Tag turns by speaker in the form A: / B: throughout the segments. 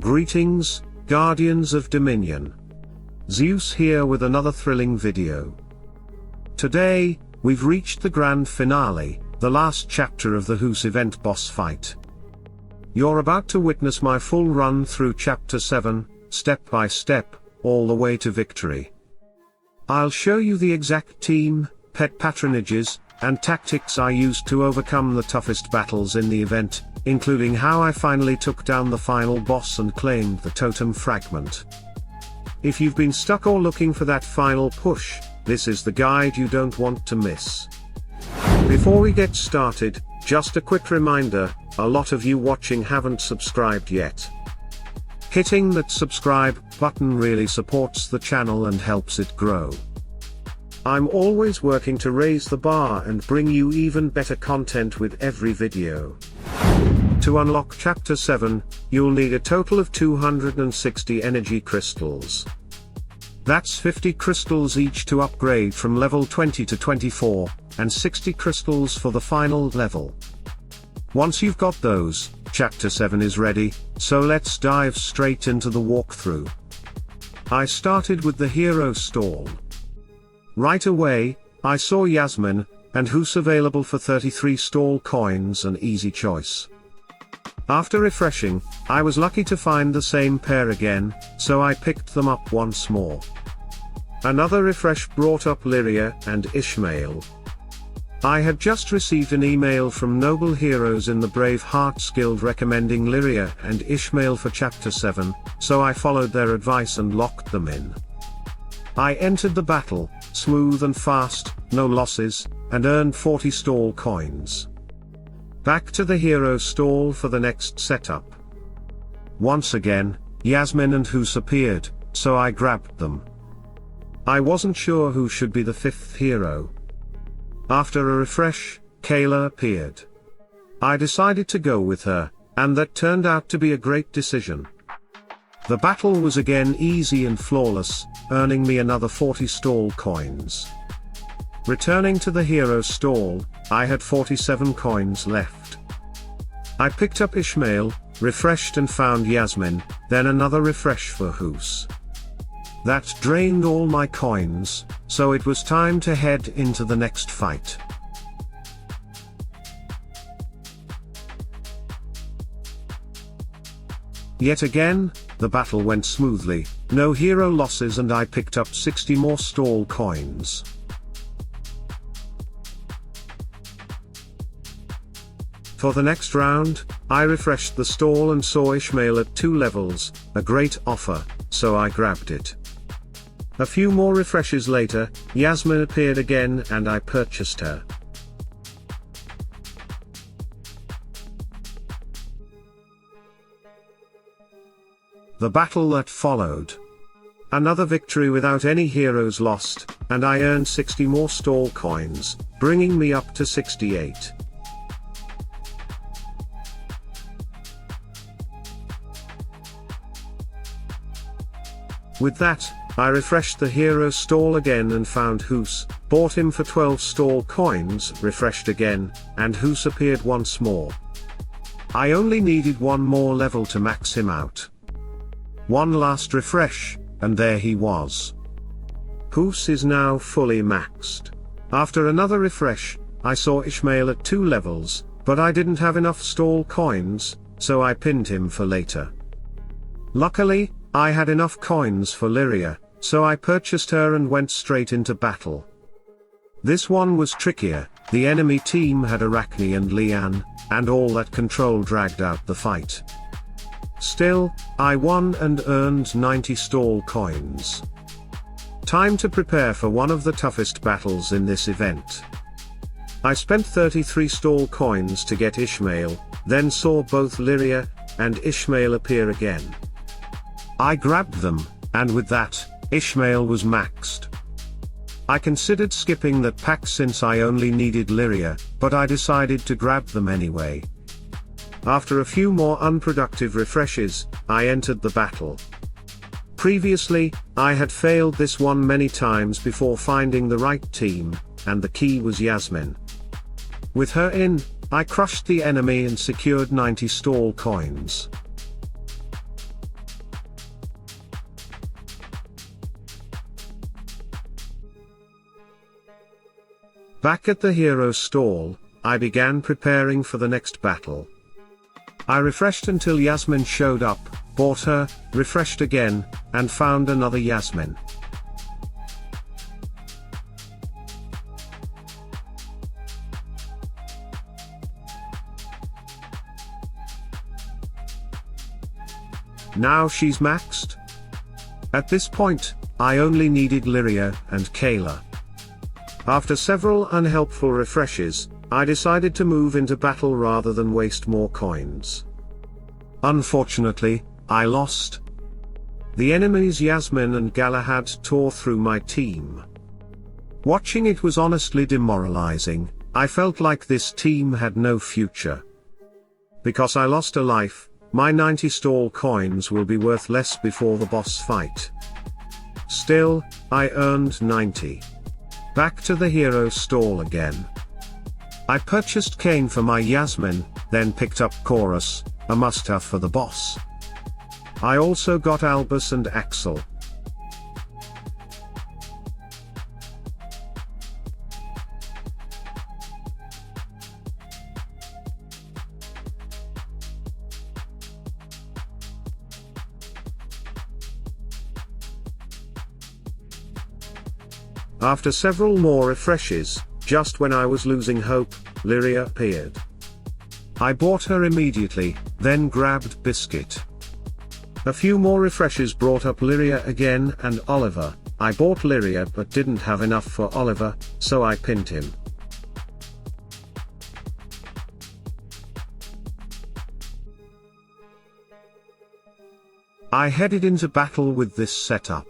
A: Greetings, Guardians of Dominion. Zeus here with another thrilling video. Today, we've reached the grand finale, the last chapter of the Goose event boss fight. You're about to witness my full run through chapter 7, step by step, all the way to victory. I'll show you the exact team, pet patronages, and tactics I used to overcome the toughest battles in the event, including how I finally took down the final boss and claimed the Totem Fragment. If you've been stuck or looking for that final push, this is the guide you don't want to miss. Before we get started, just a quick reminder, a lot of you watching haven't subscribed yet. Hitting that subscribe button really supports the channel and helps it grow. I'm always working to raise the bar and bring you even better content with every video. To unlock Chapter 7, you'll need a total of 260 energy crystals. That's 50 crystals each to upgrade from level 20 to 24, and 60 crystals for the final level. Once you've got those, Chapter 7 is ready, so let's dive straight into the walkthrough. I started with the hero stall. Right away, I saw Yasmin and Goose available for 33 stall coins, an easy choice. After refreshing, I was lucky to find the same pair again, so I picked them up once more. Another refresh brought up Lyria and Ishmael. I had just received an email from Noble Heroes in the Brave Hearts Guild recommending Lyria and Ishmael for Chapter 7, so I followed their advice and locked them in. I entered the battle, smooth and fast, no losses, and earned 40 stall coins. Back to the hero stall for the next setup. Once again, Yasmin and Goose appeared, so I grabbed them. I wasn't sure who should be the fifth hero. After a refresh, Kayla appeared. I decided to go with her, and that turned out to be a great decision. The battle was again easy and flawless, earning me another 40 stall coins. Returning to the hero stall, I had 47 coins left. I picked up Ishmael, refreshed and found Yasmin, then another refresh for Goose. That drained all my coins, so it was time to head into the next fight. Yet again, the battle went smoothly, no hero losses, and I picked up 60 more stall coins. For the next round, I refreshed the stall and saw Ishmael at 2 levels, a great offer, so I grabbed it. A few more refreshes later, Yasmin appeared again and I purchased her. The battle that followed. Another victory without any heroes lost, and I earned 60 more stall coins, bringing me up to 68. With that, I refreshed the hero stall again and found Goose, bought him for 12 stall coins, refreshed again, and Goose appeared once more. I only needed one more level to max him out. One last refresh, and there he was. Goose is now fully maxed. After another refresh, I saw Ishmael at 2 levels, but I didn't have enough stall coins, so I pinned him for later. Luckily, I had enough coins for Lyria, so I purchased her and went straight into battle. This one was trickier, the enemy team had Arachne and Leanne, and all that control dragged out the fight. Still, I won and earned 90 stall coins. Time to prepare for one of the toughest battles in this event. I spent 33 stall coins to get Ishmael, then saw both Lyria and Ishmael appear again. I grabbed them, and with that, Ishmael was maxed. I considered skipping that pack since I only needed Lyria, but I decided to grab them anyway. After a few more unproductive refreshes, I entered the battle. Previously, I had failed this one many times before finding the right team, and the key was Yasmin. With her in, I crushed the enemy and secured 90 stall coins. Back at the hero stall, I began preparing for the next battle. I refreshed until Yasmin showed up, bought her, refreshed again, and found another Yasmin. Now she's maxed. At this point, I only needed Lyria and Kayla. After several unhelpful refreshes, I decided to move into battle rather than waste more coins. Unfortunately, I lost. The enemies Yasmin and Galahad tore through my team. Watching it was honestly demoralizing. I felt like this team had no future. Because I lost a life, my 90 stall coins will be worth less before the boss fight. Still, I earned 90. Back to the hero stall again. I purchased Cain for my Yasmin, then picked up Chorus, a must-have for the boss. I also got Albus and Axel. After several more refreshes, just when I was losing hope, Lyria appeared. I bought her immediately, then grabbed Biscuit. A few more refreshes brought up Lyria again and Oliver. I bought Lyria but didn't have enough for Oliver, so I pinned him. I headed into battle with this setup.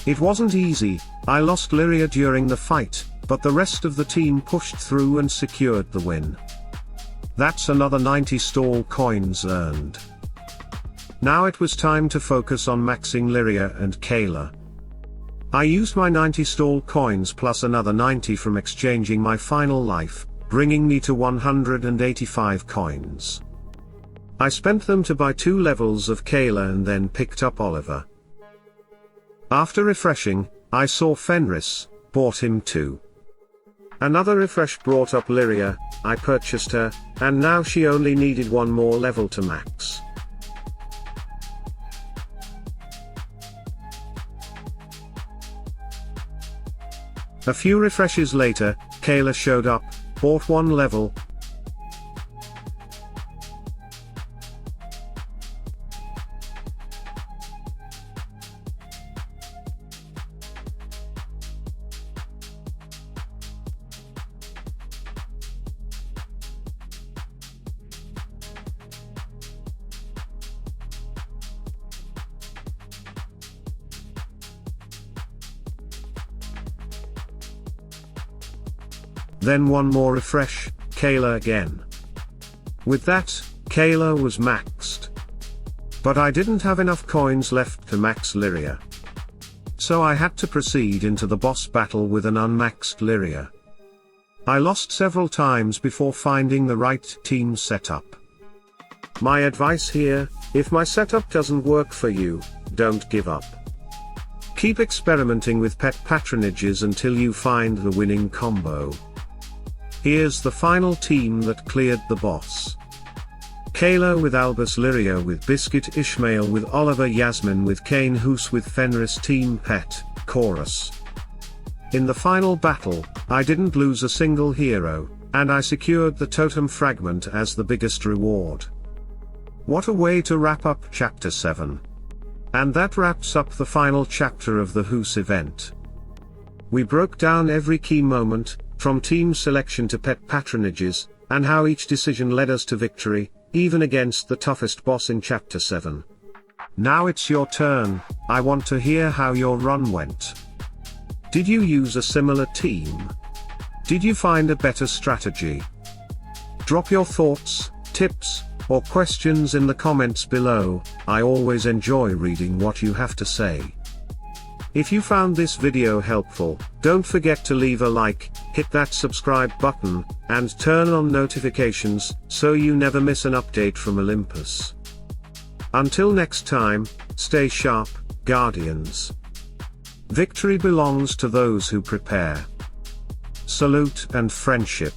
A: It wasn't easy. I lost Lyria during the fight, but the rest of the team pushed through and secured the win. That's another 90 stall coins earned. Now it was time to focus on maxing Lyria and Kayla. I used my 90 stall coins plus another 90 from exchanging my final life, bringing me to 185 coins. I spent them to buy 2 levels of Kayla and then picked up Oliver. After refreshing, I saw Fenris, bought him too. Another refresh brought up Lyria, I purchased her, and now she only needed 1 more level to max. A few refreshes later, Kayla showed up, bought 1 level. Then 1 more refresh, Kayla again. With that, Kayla was maxed. But I didn't have enough coins left to max Lyria. So I had to proceed into the boss battle with an unmaxed Lyria. I lost several times before finding the right team setup. My advice here, if my setup doesn't work for you, don't give up. Keep experimenting with pet patronages until you find the winning combo. Here's the final team that cleared the boss. Kayla with Albus, Lyria with Biscuit, Ishmael with Oliver, Yasmin with Cain, Goose with Fenris, Team Pet, Chorus. In the final battle, I didn't lose a single hero, and I secured the Totem Fragment as the biggest reward. What a way to wrap up Chapter 7. And that wraps up the final chapter of the Goose event. We broke down every key moment, from team selection to pet patronages, and how each decision led us to victory, even against the toughest boss in Chapter 7. Now it's your turn. I want to hear how your run went. Did you use a similar team? Did you find a better strategy? Drop your thoughts, tips, or questions in the comments below. I always enjoy reading what you have to say. If you found this video helpful, don't forget to leave a like, hit that subscribe button, and turn on notifications, so you never miss an update from Olympus. Until next time, stay sharp, Guardians. Victory belongs to those who prepare. Salute and friendship.